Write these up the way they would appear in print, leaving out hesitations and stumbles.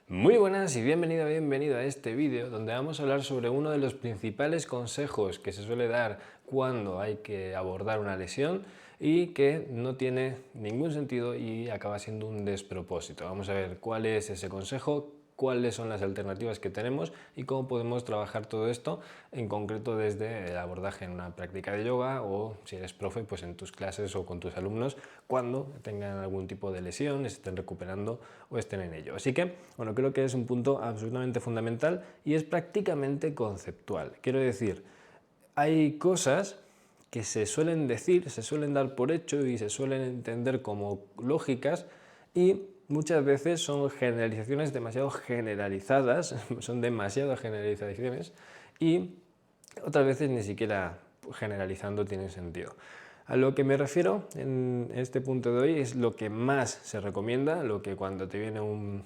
Muy buenas y bienvenido a este vídeo donde vamos a hablar sobre uno de los principales consejos que se suele dar cuando hay que abordar una lesión y que no tiene ningún sentido y acaba siendo un despropósito. Vamos a ver cuál es ese consejo, cuáles son las alternativas que tenemos y cómo podemos trabajar todo esto, en concreto desde el abordaje en una práctica de yoga o si eres profe, pues en tus clases o con tus alumnos cuando tengan algún tipo de lesión, estén recuperando o estén en ello. Así que, bueno, creo que es un punto absolutamente fundamental y es prácticamente conceptual. Quiero decir, hay cosas que se suelen decir, se suelen dar por hecho y se suelen entender como lógicas y muchas veces son generalizaciones demasiado generalizadas, son demasiadas generalizaciones y otras veces ni siquiera generalizando tiene sentido. A lo que me refiero en este punto de hoy es lo que más se recomienda, lo que cuando te viene un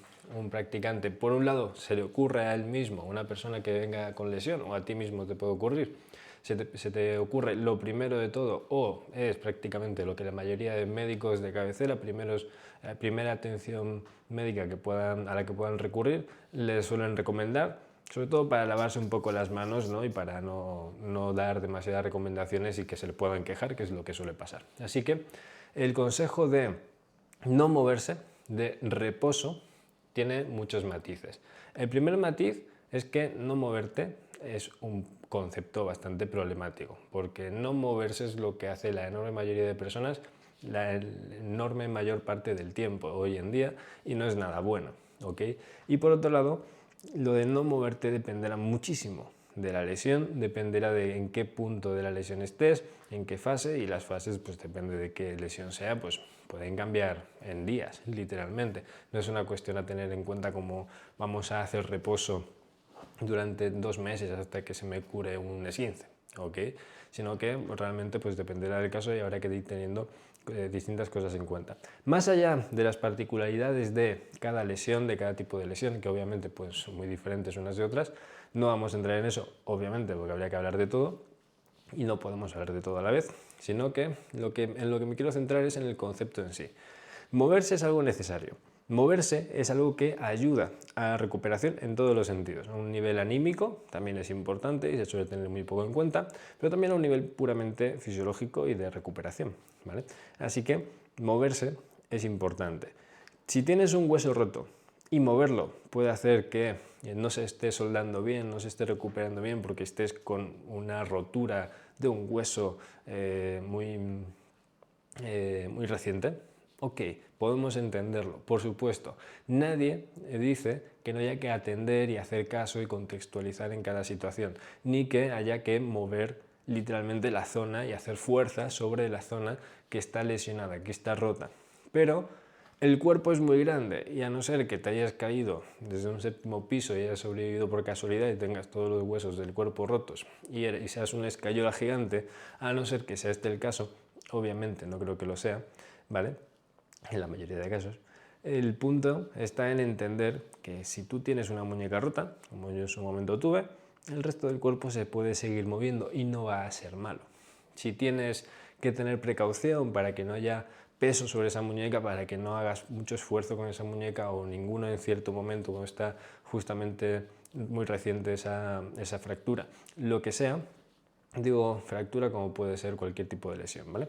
practicante, por un lado se le ocurre a él mismo, una persona que venga con lesión o a ti mismo te puede ocurrir, se te ocurre lo primero de todo o es prácticamente lo que la mayoría de médicos de cabecera, primera atención médica a la que puedan recurrir, les suelen recomendar, sobre todo para lavarse un poco las manos, ¿no? Y para no dar demasiadas recomendaciones y que se le puedan quejar, que es lo que suele pasar. Así que el consejo de no moverse, de reposo, tiene muchos matices. El primer matiz es que no moverte es un concepto bastante problemático, porque no moverse es lo que hace la enorme mayoría de personas la enorme mayor parte del tiempo hoy en día y no es nada bueno, ¿ok? Y por otro lado, lo de no moverte dependerá muchísimo de la lesión, dependerá de en qué punto de la lesión estés, en qué fase, y las fases, pues depende de qué lesión sea, pues pueden cambiar en días, literalmente. No es una cuestión a tener en cuenta como vamos a hacer reposo durante 2 meses hasta que se me cure un esguince, ¿ok? Sino que realmente pues dependerá del caso y habrá que ir teniendo distintas cosas en cuenta. Más allá de las particularidades de cada lesión, de cada tipo de lesión, que obviamente pues, son muy diferentes unas de otras, no vamos a entrar en eso, obviamente, porque habría que hablar de todo y no podemos hablar de todo a la vez, sino que en lo que me quiero centrar es en el concepto en sí. Moverse es algo necesario. Moverse es algo que ayuda a la recuperación en todos los sentidos. A un nivel anímico también es importante y se suele tener muy poco en cuenta, pero también a un nivel puramente fisiológico y de recuperación, ¿vale? Así que moverse es importante. Si tienes un hueso roto y moverlo puede hacer que no se esté soldando bien, no se esté recuperando bien porque estés con una rotura de un hueso muy reciente, ok, podemos entenderlo, por supuesto. Nadie dice que no haya que atender y hacer caso y contextualizar en cada situación, ni que haya que mover literalmente la zona y hacer fuerza sobre la zona que está lesionada, que está rota. Pero el cuerpo es muy grande y a no ser que te hayas caído desde un 7.º piso y hayas sobrevivido por casualidad y tengas todos los huesos del cuerpo rotos y seas una escayola gigante, a no ser que sea este el caso, obviamente no creo que lo sea, ¿vale? En la mayoría de casos. El punto está en entender que si tú tienes una muñeca rota, como yo en su momento tuve, el resto del cuerpo se puede seguir moviendo y no va a ser malo. Si tienes que tener precaución para que no haya peso sobre esa muñeca, para que no hagas mucho esfuerzo con esa muñeca o ninguno en cierto momento cuando está justamente muy reciente esa fractura, lo que sea, digo fractura como puede ser cualquier tipo de lesión, ¿vale?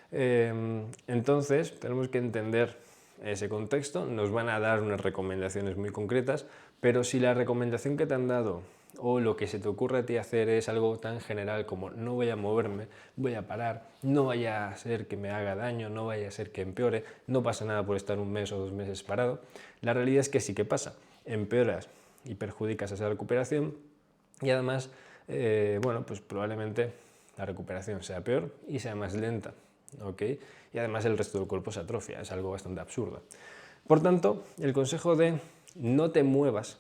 Entonces tenemos que entender ese contexto, nos van a dar unas recomendaciones muy concretas, pero si la recomendación que te han dado o lo que se te ocurre a ti hacer es algo tan general como no voy a moverme, voy a parar, no vaya a ser que me haga daño, no vaya a ser que empeore, no pasa nada por estar 1 mes o 2 meses parado, la realidad es que sí que pasa, empeoras y perjudicas esa recuperación y además, bueno, pues probablemente la recuperación sea peor y sea más lenta, ¿ok? Y además el resto del cuerpo se atrofia, es algo bastante absurdo. Por tanto, el consejo de no te muevas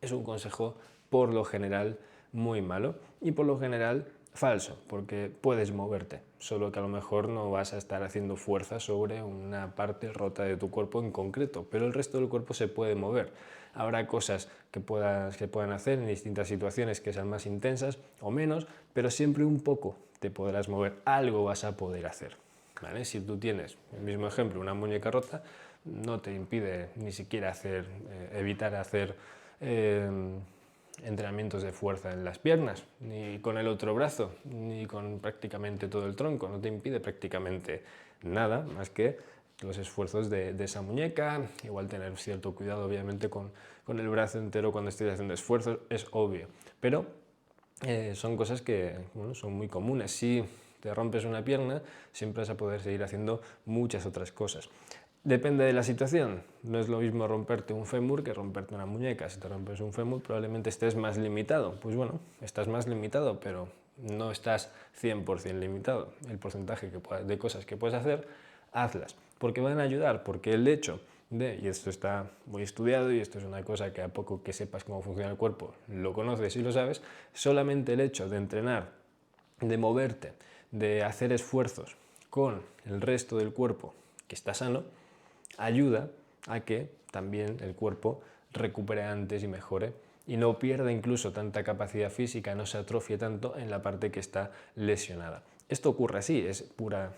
es un consejo por lo general muy malo y por lo general falso, porque puedes moverte, solo que a lo mejor no vas a estar haciendo fuerza sobre una parte rota de tu cuerpo en concreto, pero el resto del cuerpo se puede mover. Habrá cosas que puedan hacer en distintas situaciones que sean más intensas o menos, pero siempre un poco te podrás mover, algo vas a poder hacer, ¿vale? Si tú tienes, el mismo ejemplo, una muñeca rota, no te impide ni siquiera hacer evitar hacer entrenamientos de fuerza en las piernas, ni con el otro brazo, ni con prácticamente todo el tronco. No te impide prácticamente nada más que los esfuerzos de esa muñeca. Igual tener cierto cuidado obviamente con el brazo entero cuando estés haciendo esfuerzos, es obvio, pero son cosas que bueno, son muy comunes. Si te rompes una pierna, siempre vas a poder seguir haciendo muchas otras cosas. Depende de la situación, no es lo mismo romperte un fémur que romperte una muñeca. Si te rompes un fémur probablemente estés más limitado. Pues bueno, estás más limitado, pero no estás 100% limitado. El porcentaje de cosas que puedes hacer, hazlas, porque van a ayudar, porque el hecho de, y esto está muy estudiado y esto es una cosa que a poco que sepas cómo funciona el cuerpo, lo conoces y lo sabes, solamente el hecho de entrenar, de moverte, de hacer esfuerzos con el resto del cuerpo que está sano, ayuda a que también el cuerpo recupere antes y mejore y no pierda incluso tanta capacidad física, no se atrofie tanto en la parte que está lesionada. Esto ocurre así, es pura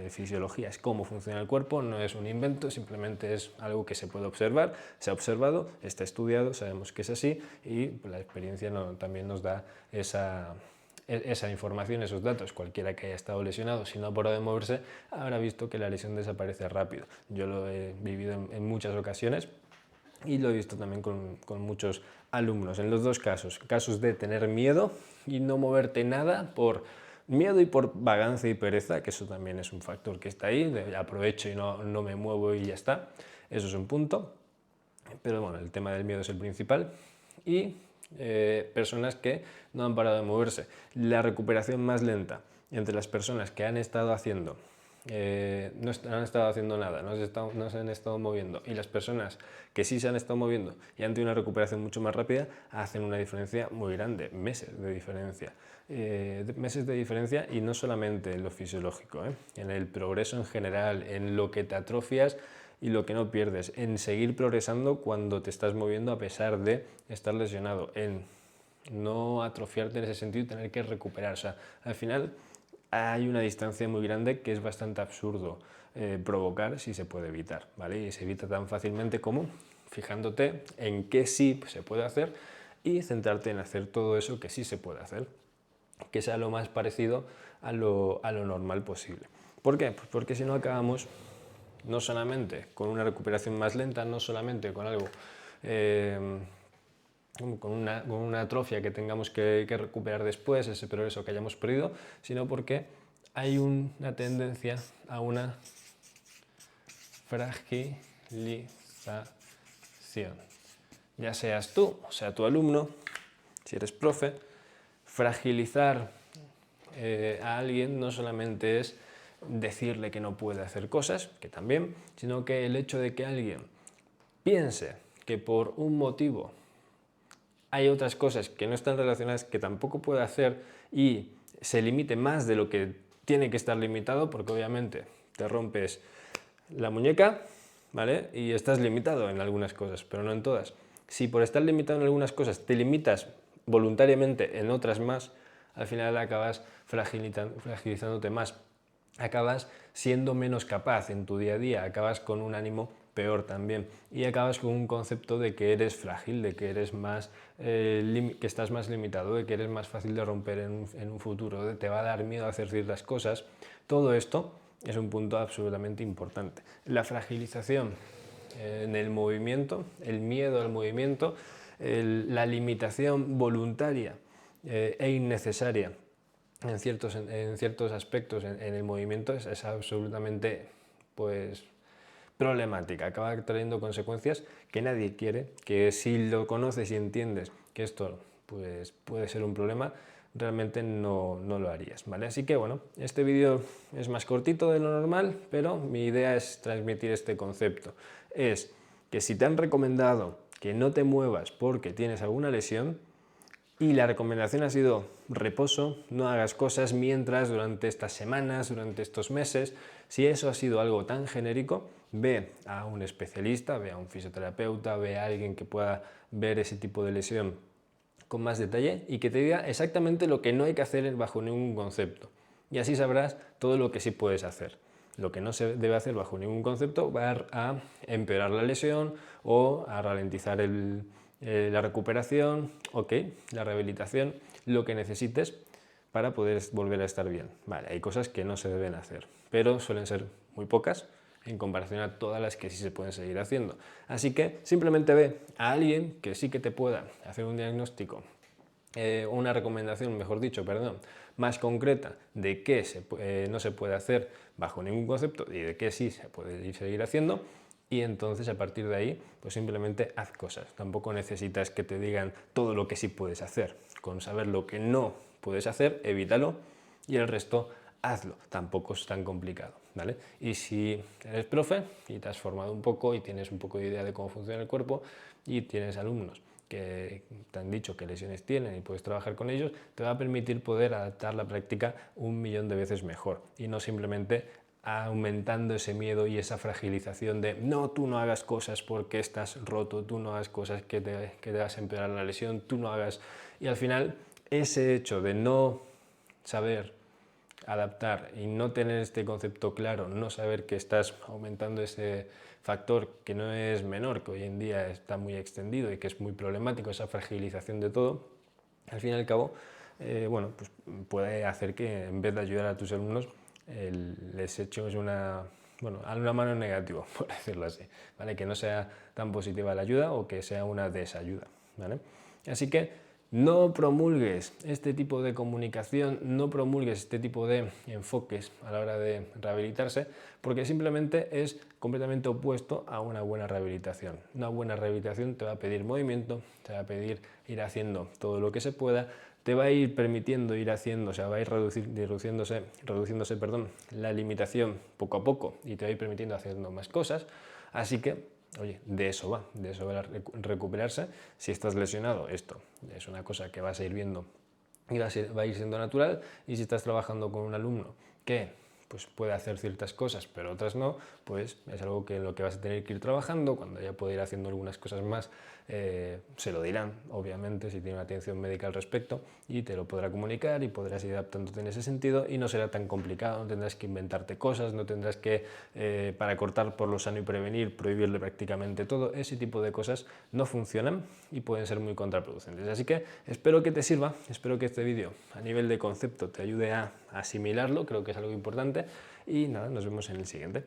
fisiología, es cómo funciona el cuerpo, no es un invento, simplemente es algo que se puede observar, se ha observado, está estudiado, sabemos que es así y la experiencia también nos da esa información, esos datos. Cualquiera que haya estado lesionado, si no ha parado de moverse, habrá visto que la lesión desaparece rápido. Yo lo he vivido en muchas ocasiones y lo he visto también con muchos alumnos. En los dos casos, casos de tener miedo y no moverte nada por miedo y por vagancia y pereza, que eso también es un factor que está ahí, de aprovecho y no me muevo y ya está. Eso es un punto, pero bueno, el tema del miedo es el principal. Y personas que no han parado de moverse. La recuperación más lenta entre las personas que han estado haciendo, no han estado haciendo nada, no se han estado moviendo, y las personas que sí se han estado moviendo y han tenido una recuperación mucho más rápida, hacen una diferencia muy grande, meses de diferencia. Meses de diferencia, y no solamente en lo fisiológico, en el progreso en general, en lo que te atrofias y lo que no pierdes, en seguir progresando cuando te estás moviendo a pesar de estar lesionado, en no atrofiarte en ese sentido y tener que recuperar. O sea, al final hay una distancia muy grande que es bastante absurdo provocar si se puede evitar, ¿vale? Y se evita tan fácilmente como fijándote en qué sí se puede hacer y centrarte en hacer todo eso que sí se puede hacer, que sea lo más parecido a lo normal posible. ¿Por qué? Pues porque si no acabamos no solamente con una recuperación más lenta, no solamente con algo, con una atrofia que tengamos que recuperar después, ese progreso que hayamos perdido, sino porque hay una tendencia a una fragilización. Ya seas tú, o sea tu alumno, si eres profe, fragilizar a alguien no solamente es decirle que no puede hacer cosas, que también, sino que el hecho de que alguien piense que por un motivo hay otras cosas que no están relacionadas que tampoco puede hacer y se limite más de lo que tiene que estar limitado, porque obviamente te rompes la muñeca, ¿vale? Y estás limitado en algunas cosas, pero no en todas. Si por estar limitado en algunas cosas te limitas voluntariamente en otras más, al final acabas fragilizándote más, acabas siendo menos capaz en tu día a día, acabas con un ánimo peor también y acabas con un concepto de que eres frágil, de que eres más, que estás más limitado, de que eres más fácil de romper en un futuro, de te va a dar miedo a hacer ciertas cosas. Todo esto es un punto absolutamente importante. La fragilización en el movimiento, el miedo al movimiento, la limitación voluntaria e innecesaria en ciertos aspectos en el movimiento es absolutamente pues, problemática. Acaba trayendo consecuencias que nadie quiere, que si lo conoces y entiendes que esto pues, puede ser un problema, realmente no lo harías, ¿vale? Así que bueno, este vídeo es más cortito de lo normal, pero mi idea es transmitir este concepto. Es que si te han recomendado que no te muevas porque tienes alguna lesión, y la recomendación ha sido reposo, no hagas cosas mientras, durante estas semanas, durante estos meses. Si eso ha sido algo tan genérico, ve a un especialista, ve a un fisioterapeuta, ve a alguien que pueda ver ese tipo de lesión con más detalle y que te diga exactamente lo que no hay que hacer bajo ningún concepto. Y así sabrás todo lo que sí puedes hacer. lo que no se debe hacer bajo ningún concepto va a empeorar la lesión o a ralentizar la recuperación, la rehabilitación, lo que necesites para poder volver a estar bien. Vale, hay cosas que no se deben hacer, pero suelen ser muy pocas en comparación a todas las que sí se pueden seguir haciendo. Así que simplemente ve a alguien que sí que te pueda hacer un diagnóstico, una recomendación, mejor dicho, perdón, más concreta de qué no se puede hacer bajo ningún concepto y de qué sí se puede seguir haciendo, y entonces a partir de ahí pues simplemente haz cosas. Tampoco necesitas que te digan todo lo que sí puedes hacer. Con saber lo que no puedes hacer, evítalo, y el resto hazlo. Tampoco es tan complicado, ¿vale? Y si eres profe y te has formado un poco y tienes un poco de idea de cómo funciona el cuerpo y tienes alumnos que te han dicho qué lesiones tienen y puedes trabajar con ellos, te va a permitir poder adaptar la práctica 1.000.000 de veces mejor y no simplemente aumentando ese miedo y esa fragilización de no, tú no hagas cosas porque estás roto, tú no hagas cosas que te vas a empeorar la lesión, tú no hagas... Y al final ese hecho de no saber adaptar y no tener este concepto claro, no saber que estás aumentando ese factor que no es menor, que hoy en día está muy extendido y que es muy problemático, esa fragilización de todo, al fin y al cabo, bueno, pues puede hacer que en vez de ayudar a tus alumnos, les eches una mano negativa, por decirlo así, ¿vale? Que no sea tan positiva la ayuda o que sea una desayuda, ¿vale? Así que no promulgues este tipo de comunicación, no promulgues este tipo de enfoques a la hora de rehabilitarse, porque simplemente es completamente opuesto a una buena rehabilitación. Una buena rehabilitación te va a pedir movimiento, te va a pedir ir haciendo todo lo que se pueda, te va a ir permitiendo ir haciendo, o sea, va a ir reduciéndose la limitación poco a poco y te va a ir permitiendo haciendo más cosas. Así que, oye, de eso va recuperarse. Si estás lesionado, esto es una cosa que vas a ir viendo y va a ir siendo natural. Y si estás trabajando con un alumno que pues puede hacer ciertas cosas, pero otras no, pues es algo que en lo que vas a tener que ir trabajando. Cuando ya pueda ir haciendo algunas cosas más, se lo dirán, obviamente, si tiene una atención médica al respecto, y te lo podrá comunicar y podrás ir adaptándote en ese sentido y no será tan complicado, no tendrás que inventarte cosas, no tendrás que, para cortar por lo sano y prevenir, prohibirle prácticamente todo. Ese tipo de cosas no funcionan y pueden ser muy contraproducentes. Así que espero que te sirva, espero que este vídeo a nivel de concepto te ayude a asimilarlo, creo que es algo importante, y nada, nos vemos en el siguiente.